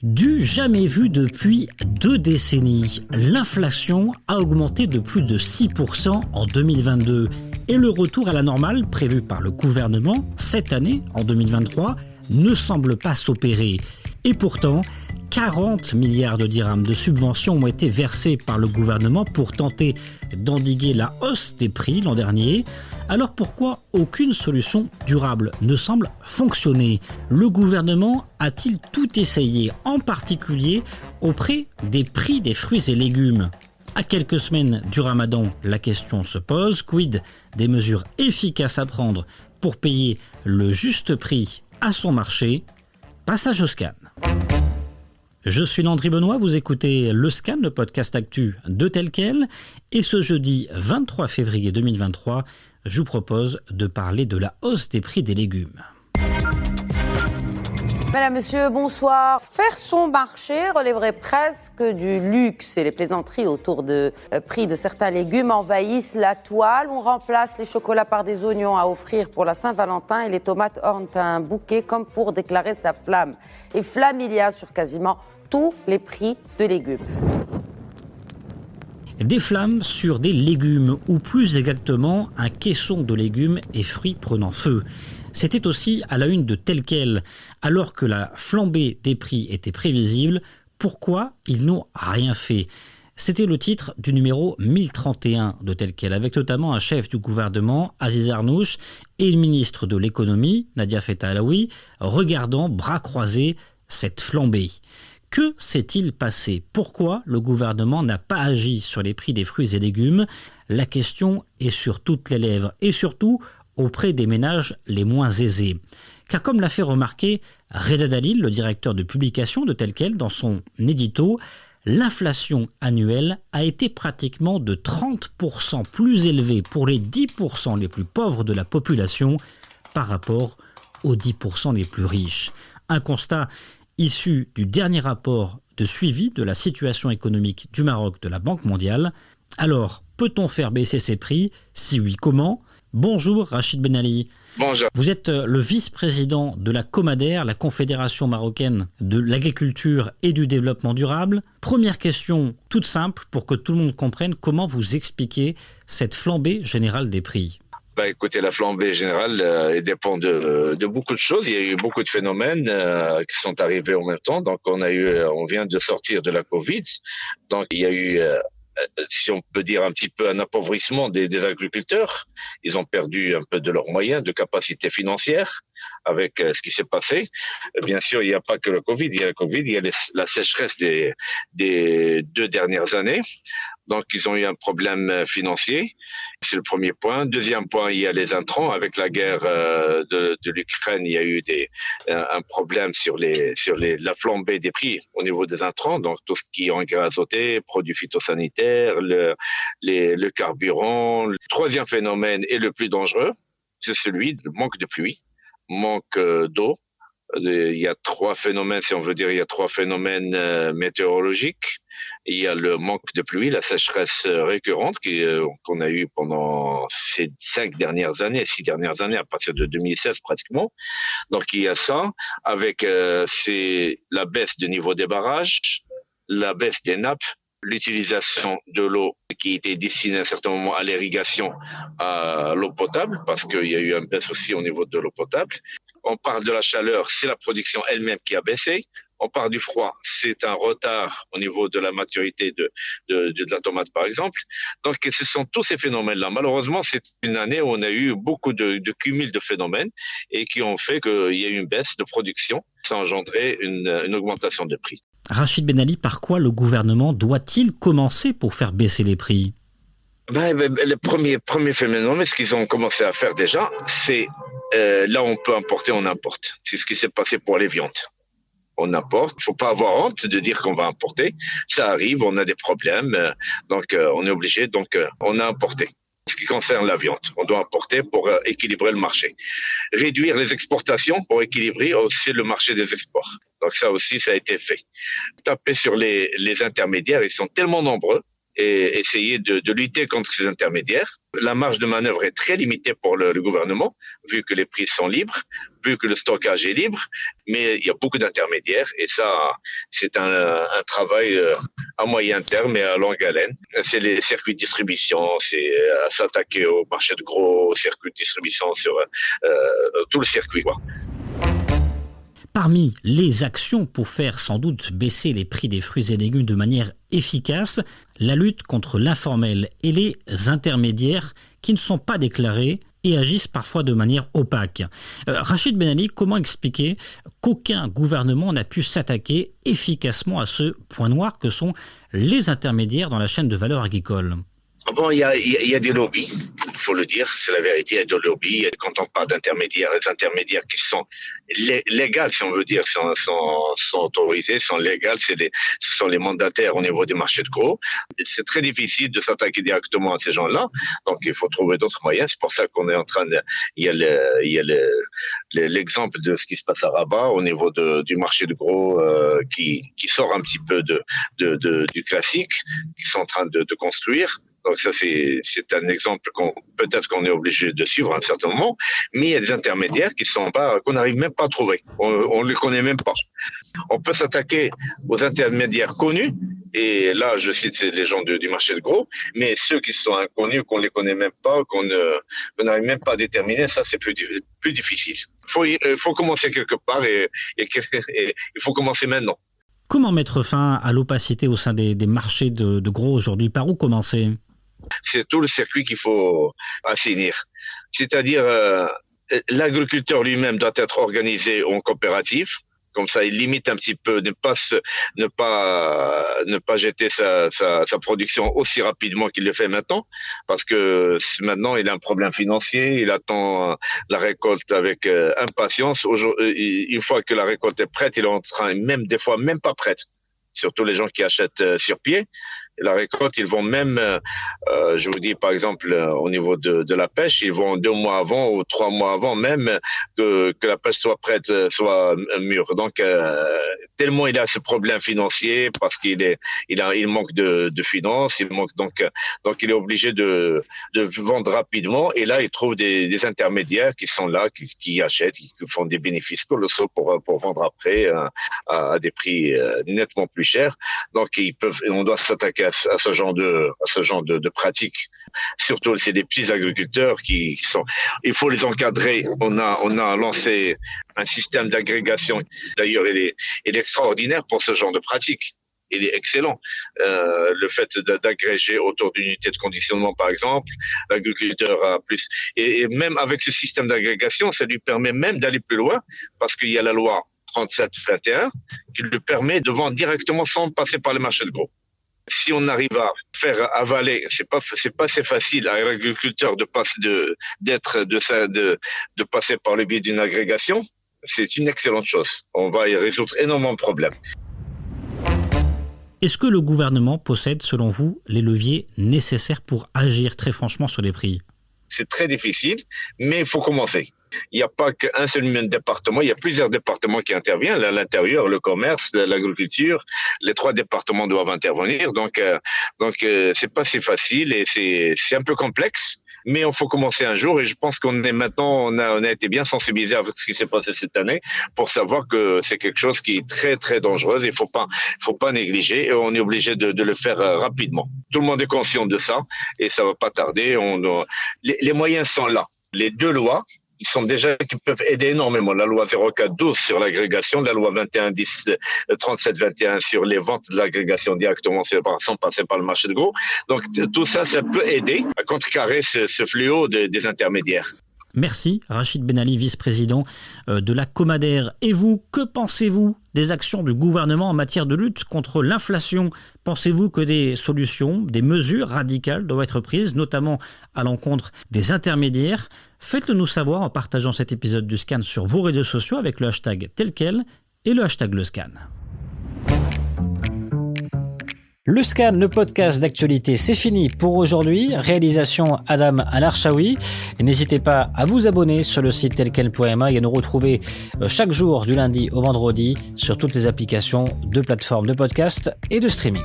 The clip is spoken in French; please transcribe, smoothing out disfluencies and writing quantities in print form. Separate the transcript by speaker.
Speaker 1: Du jamais vu depuis 2 décennies, l'inflation a augmenté de plus de 6% en 2022 et le retour à la normale prévu par le gouvernement cette année, en 2023, ne semble pas s'opérer. Et pourtant, 40 milliards de dirhams de subventions ont été versés par le gouvernement pour tenter d'endiguer la hausse des prix l'an dernier. Alors pourquoi aucune solution durable ne semble fonctionner ? Le gouvernement a-t-il tout essayé, en particulier auprès des prix des fruits et légumes ? À quelques semaines du Ramadan, la question se pose, quid des mesures efficaces à prendre pour payer le juste prix à son marché ? Passage au scan. Je suis Landry Benoît, vous écoutez Le Scan, le podcast actu de Tel Quel. Et ce jeudi 23 février 2023, je vous propose de parler de la hausse des prix des légumes.
Speaker 2: Madame, monsieur, bonsoir. Faire son marché relèverait presque du luxe et les plaisanteries autour de prix de certains légumes envahissent la toile. On remplace les chocolats par des oignons à offrir pour la Saint-Valentin et les tomates ornent un bouquet comme pour déclarer sa flamme. Et flamme il y a sur quasiment tous les prix de légumes.
Speaker 1: Des flammes sur des légumes, ou plus exactement un caisson de légumes et fruits prenant feu. C'était aussi à la une de Tel Quel. Alors que la flambée des prix était prévisible, pourquoi ils n'ont rien fait ? C'était le titre du numéro 1031 de Tel Quel, avec notamment un chef du gouvernement, Aziz Arnouch, et le ministre de l'économie, Nadia Feta Alaoui, regardant bras croisés cette flambée. Que s'est-il passé ? Pourquoi le gouvernement n'a pas agi sur les prix des fruits et légumes ? La question est sur toutes les lèvres et surtout auprès des ménages les moins aisés. Car comme l'a fait remarquer Reda Dalil, le directeur de publication de Tel Quel, dans son édito, l'inflation annuelle a été pratiquement de 30% plus élevée pour les 10% les plus pauvres de la population par rapport aux 10% les plus riches. Un constat issu du dernier rapport de suivi de la situation économique du Maroc de la Banque mondiale. Alors, peut-on faire baisser ces prix ? Si oui, comment ? Bonjour Rachid Ben Ali.
Speaker 3: Bonjour.
Speaker 1: Vous êtes le vice-président de la Comader, la Confédération marocaine de l'agriculture et du développement durable. Première question toute simple pour que tout le monde comprenne comment vous expliquez cette flambée générale des prix.
Speaker 3: Écoutez, la flambée générale elle dépend de beaucoup de choses. Il y a eu beaucoup de phénomènes qui sont arrivés en même temps. Donc, on vient de sortir de la Covid. Donc, il y a eu, si on peut dire un petit peu un appauvrissement des agriculteurs. Ils ont perdu un peu de leurs moyens, de capacité financière avec ce qui s'est passé. Bien sûr, il n'y a pas que le Covid. Il y a le Covid, il y a la sécheresse des 2 dernières années. Donc, ils ont eu un problème financier. C'est le premier point. Deuxième point, il y a les intrants. Avec la guerre de l'Ukraine, il y a eu un problème sur la flambée des prix au niveau des intrants. Donc, tout ce qui est engrais azotés, produits phytosanitaires, le carburant. Le troisième phénomène est le plus dangereux. C'est celui du manque de pluie, manque d'eau. Il y a 3 phénomènes, si on veut dire, il y a 3 phénomènes météorologiques. Il y a le manque de pluie, la sécheresse récurrente qu'on a eue pendant ces 6 dernières années, à partir de 2016 pratiquement. Donc il y a ça, avec c'est la baisse du niveau des barrages, la baisse des nappes, l'utilisation de l'eau qui était destinée à un certain moment à l'irrigation, à l'eau potable, parce qu'il y a eu un baisse aussi au niveau de l'eau potable. On parle de la chaleur, c'est la production elle-même qui a baissé. On parle du froid, c'est un retard au niveau de la maturité de la tomate, par exemple. Donc, ce sont tous ces phénomènes-là. Malheureusement, c'est une année où on a eu beaucoup de cumul de phénomènes et qui ont fait qu'il y a eu une baisse de production. Ça a engendré une augmentation de prix.
Speaker 1: Rachid Ben Ali, par quoi le gouvernement doit-il commencer pour faire baisser les prix ?
Speaker 3: Le premier phénomène, ce qu'ils ont commencé à faire déjà, c'est là où on peut importer, on importe. C'est ce qui s'est passé pour les viandes. On importe, il ne faut pas avoir honte de dire qu'on va importer. Ça arrive, on a des problèmes, donc on est obligé, donc on a importé. En ce qui concerne la viande, on doit importer pour équilibrer le marché. Réduire les exportations pour équilibrer aussi le marché des exports. Donc ça aussi, ça a été fait. Taper sur les intermédiaires, ils sont tellement nombreux et essayer de lutter contre ces intermédiaires. La marge de manœuvre est très limitée pour le gouvernement, vu que les prix sont libres, vu que le stockage est libre, mais il y a beaucoup d'intermédiaires et ça, c'est un travail à moyen terme et à longue haleine. C'est les circuits de distribution, c'est s'attaquer au marché de gros, au circuit de distribution sur tout le circuit, quoi.
Speaker 1: Parmi les actions pour faire sans doute baisser les prix des fruits et légumes de manière efficace, la lutte contre l'informel et les intermédiaires qui ne sont pas déclarés et agissent parfois de manière opaque. Rachid Ben Ali, comment expliquer qu'aucun gouvernement n'a pu s'attaquer efficacement à ce point noir que sont les intermédiaires dans la chaîne de valeur agricole ?
Speaker 3: Bon, il y a des lobbies, il faut le dire, c'est la vérité, il y a des lobbies. Quand on parle d'intermédiaires, les intermédiaires qui sont légaux, si on veut dire, sont autorisés, sont légaux, ce sont les mandataires au niveau des marchés de gros. C'est très difficile de s'attaquer directement à ces gens-là, donc il faut trouver d'autres moyens. C'est pour ça qu'on est en train de... Il y a l'exemple de ce qui se passe à Rabat au niveau du marché de gros qui sort un petit peu du classique, qui sont en train de construire. Donc ça, c'est un exemple peut-être qu'on est obligé de suivre à un certain moment, mais il y a des intermédiaires qu'on n'arrive même pas à trouver. On les connaît même pas. On peut s'attaquer aux intermédiaires connus, et là, je cite les gens du marché de gros, mais ceux qui sont inconnus, qu'on les connaît même pas, qu'on n'arrive même pas à déterminer, ça, c'est plus difficile. Il faut commencer quelque part et il faut commencer maintenant.
Speaker 1: Comment mettre fin à l'opacité au sein des marchés de gros aujourd'hui ? Par où commencer ?
Speaker 3: C'est tout le circuit qu'il faut assainir. C'est-à-dire, l'agriculteur lui-même doit être organisé en coopérative. Comme ça, il limite un petit peu, ne pas jeter sa production aussi rapidement qu'il le fait maintenant, parce que maintenant il a un problème financier, il attend la récolte avec impatience. Une fois que la récolte est prête, il est en train, des fois même pas prête. Surtout les gens qui achètent sur pied. La récolte, ils vont même, je vous dis par exemple au niveau de la pêche, ils vont 2 mois avant ou 3 mois avant même que la pêche soit prête, soit mûre. Donc tellement il a ce problème financier parce il manque de finances, donc il est obligé de vendre rapidement et là il trouve des intermédiaires qui sont là, qui achètent, qui font des bénéfices colossaux pour vendre après à des prix nettement plus chers. Donc on doit s'attaquer à ce genre de pratiques. Surtout, c'est des petits agriculteurs il faut les encadrer. On a lancé un système d'agrégation. D'ailleurs, il est extraordinaire pour ce genre de pratiques. Il est excellent. Le fait d'agréger autour d'une unité de conditionnement, par exemple, l'agriculteur a plus. Et même avec ce système d'agrégation, ça lui permet même d'aller plus loin parce qu'il y a la loi 37-21 qui lui permet de vendre directement sans passer par les marchés de gros. Si on arrive à faire avaler, c'est pas assez facile à un agriculteur de passer par le biais d'une agrégation, c'est une excellente chose. On va y résoudre énormément de problèmes.
Speaker 1: Est-ce que le gouvernement possède, selon vous, les leviers nécessaires pour agir très franchement sur les prix ?
Speaker 3: C'est très difficile, mais il faut commencer. Il n'y a pas qu'un seul même département, il y a plusieurs départements qui interviennent, l'intérieur, le commerce, l'agriculture, les 3 départements doivent intervenir, donc c'est pas si facile et c'est un peu complexe, mais il faut commencer un jour et je pense on a été bien sensibilisé avec ce qui s'est passé cette année pour savoir que c'est quelque chose qui est très très dangereux et il faut pas négliger et on est obligé de le faire rapidement. Tout le monde est conscient de ça et ça va pas tarder, les moyens sont là. Les 2 lois qui peuvent aider énormément. La loi 04-12 sur l'agrégation, la loi 37-21 sur les ventes de l'agrégation directement sans passer par le marché de gros. Donc tout ça peut aider à contrecarrer ce fléau des intermédiaires.
Speaker 1: Merci Rachid Ben Ali, vice-président de la Comader. Et vous, que pensez-vous des actions du gouvernement en matière de lutte contre l'inflation ? Pensez-vous que des solutions, des mesures radicales doivent être prises, notamment à l'encontre des intermédiaires ? Faites-le nous savoir en partageant cet épisode du Scan sur vos réseaux sociaux avec le hashtag #telquel et le hashtag Le Scan. Le Scan, le podcast d'actualité, c'est fini pour aujourd'hui. Réalisation Adam Al-Arshawi. N'hésitez pas à vous abonner sur le site telquel.ma et à nous retrouver chaque jour du lundi au vendredi sur toutes les applications de plateformes de podcast et de streaming.